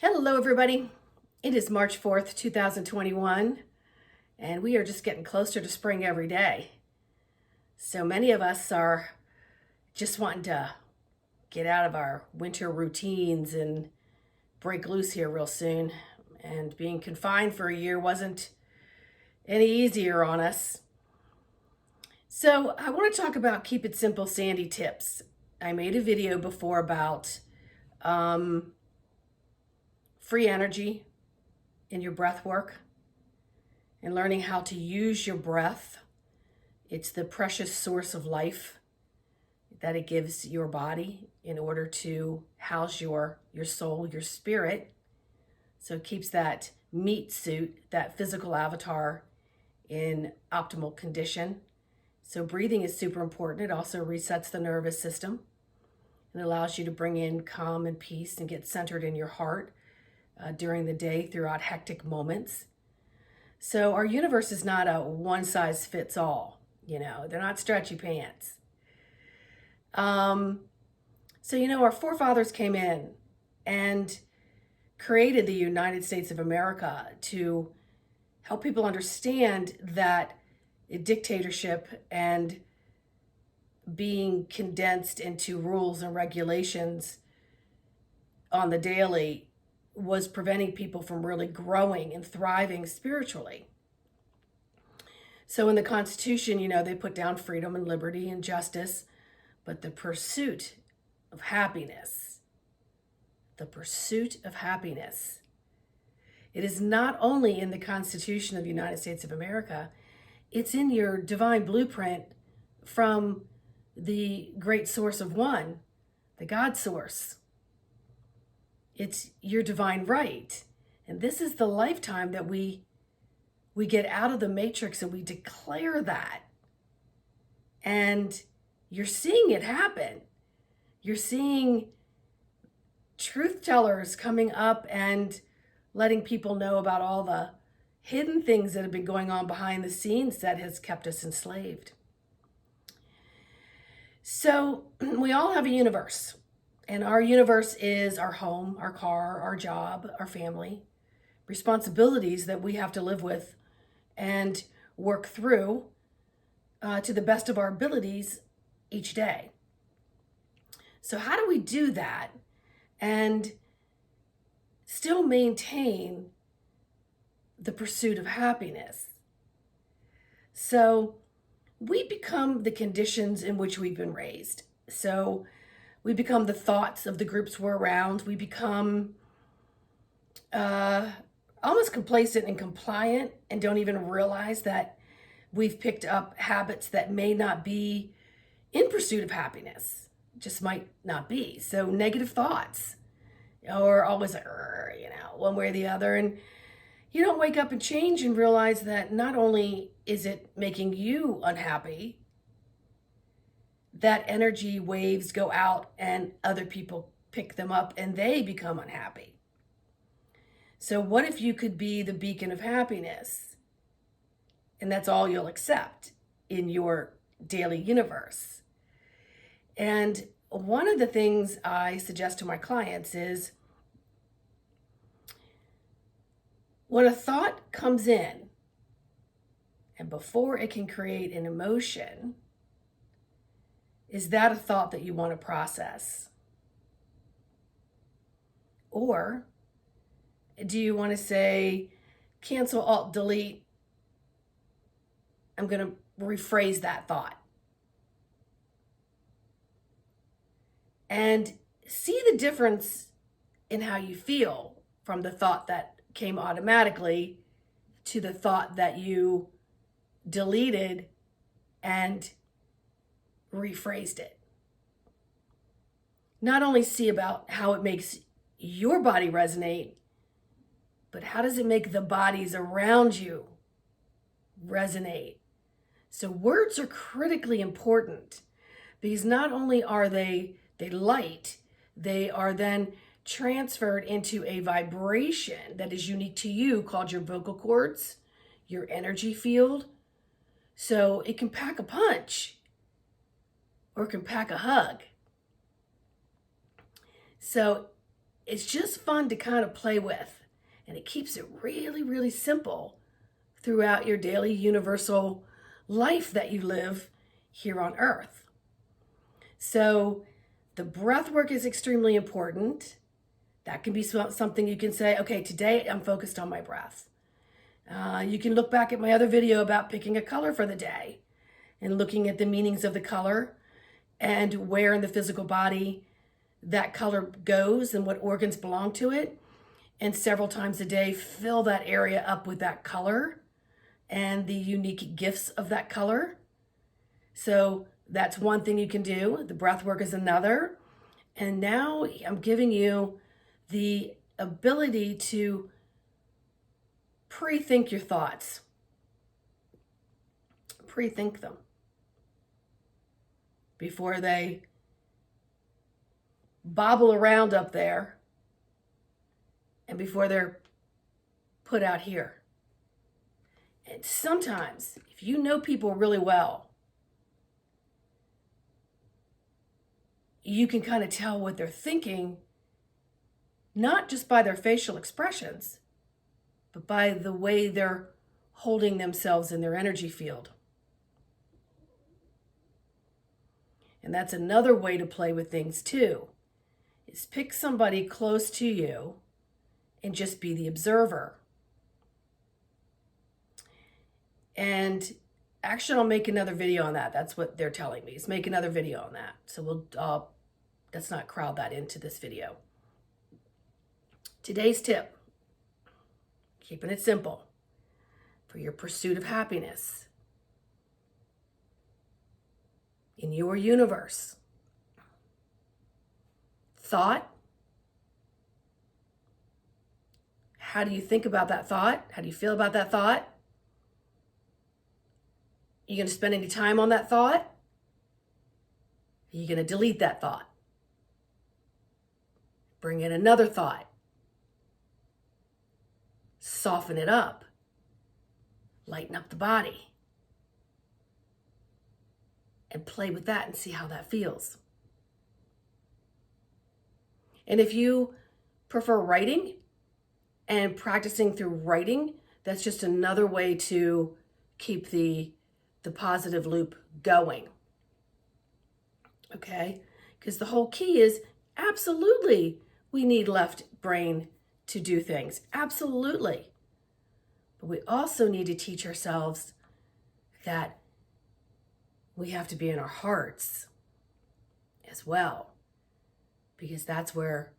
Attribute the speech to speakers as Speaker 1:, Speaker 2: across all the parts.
Speaker 1: Hello, everybody. It is March 4th, 2021, and we are just getting closer to spring every day. So many of us are just wanting to get out of our winter routines and break loose here real soon. And being confined for a year wasn't any easier on us. So I want to talk about keep it simple Sandy tips. I made a video before about free energy in your breath work and learning how to use your breath. It's the precious source of life that it gives your body in order to house your soul, your spirit. So it keeps that meat suit, that physical avatar, in optimal condition. So breathing is super important. It also resets the nervous system and allows you to bring in calm and peace and get centered in your heart during the day throughout hectic moments. So our universe is not a one size fits all, they're not stretchy pants. Our forefathers came in and created the United States of America to help people understand that a dictatorship and being condensed into rules and regulations on the daily was preventing people from really growing and thriving spiritually. So in the Constitution, they put down freedom and liberty and justice, but the pursuit of happiness, it is not only in the Constitution of the United States of America, it's in your divine blueprint from the great source of one, the God source. It's your divine right. And this is the lifetime that we get out of the matrix and we declare that. And you're seeing it happen. You're seeing truth tellers coming up and letting people know about all the hidden things that have been going on behind the scenes that has kept us enslaved. So we all have a universe. And our universe is our home, our car, our job, our family, responsibilities that we have to live with and work through to the best of our abilities each day. So how do we do that and still maintain the pursuit of happiness? So we become the conditions in which we've been raised. So we become the thoughts of the groups we're around. We become almost complacent and compliant and don't even realize that we've picked up habits that may not be in pursuit of happiness, just might not be. So negative thoughts or always, one way or the other. And you don't wake up and change and realize that not only is it making you unhappy, that energy waves go out and other people pick them up and they become unhappy. So what if you could be the beacon of happiness and that's all you'll accept in your daily universe? And one of the things I suggest to my clients is when a thought comes in and before it can create an emotion, is that a thought that you want to process? Or do you want to say, cancel, alt, delete? I'm going to rephrase that thought. And see the difference in how you feel from the thought that came automatically to the thought that you deleted and rephrased it. Not only see about how it makes your body resonate, but how does it make the bodies around you resonate? So words are critically important because not only are they light, they are then transferred into a vibration that is unique to you called your vocal cords, your energy field. So it can pack a punch or can pack a hug. So it's just fun to kind of play with, and it keeps it really, really simple throughout your daily universal life that you live here on earth. So the breath work is extremely important. That can be something you can say, okay, today I'm focused on my breath. You can look back at my other video about picking a color for the day and looking at the meanings of the color and where in the physical body that color goes and what organs belong to it. And several times a day, fill that area up with that color and the unique gifts of that color. So that's one thing you can do. The breath work is another. And now I'm giving you the ability to pre-think your thoughts. Pre-think them before they bobble around up there and before they're put out here. And sometimes, if you know people really well, you can kind of tell what they're thinking, not just by their facial expressions, but by the way they're holding themselves in their energy field. And that's another way to play with things too, is pick somebody close to you and just be the observer. And actually, I'll make another video on that. That's what they're telling me, is make another video on that. So let's not crowd that into this video. Today's tip, keeping it simple for your pursuit of happiness in your universe. Thought. How do you think about that thought? How do you feel about that thought? Are you going to spend any time on that thought? Are you going to delete that thought? Bring in another thought. Soften it up. Lighten up the body. And play with that and see how that feels. And if you prefer writing and practicing through writing, that's just another way to keep the positive loop going. Okay? Because the whole key is absolutely we need left brain to do things. Absolutely. But we also need to teach ourselves that we have to be in our hearts as well. Because that's where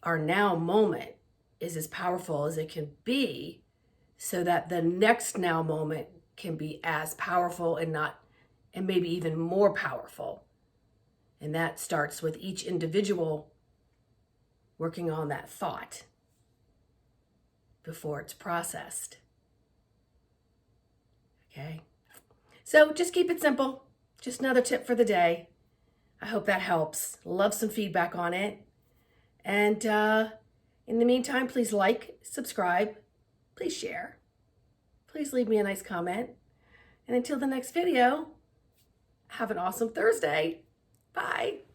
Speaker 1: our now moment is as powerful as it can be, so that the next now moment can be as powerful and maybe even more powerful. And that starts with each individual working on that thought before it's processed. Okay? So just keep it simple. Just another tip for the day. I hope that helps. Love some feedback on it. And in the meantime, please like, subscribe, please share. Please leave me a nice comment. And until the next video, have an awesome Thursday. Bye.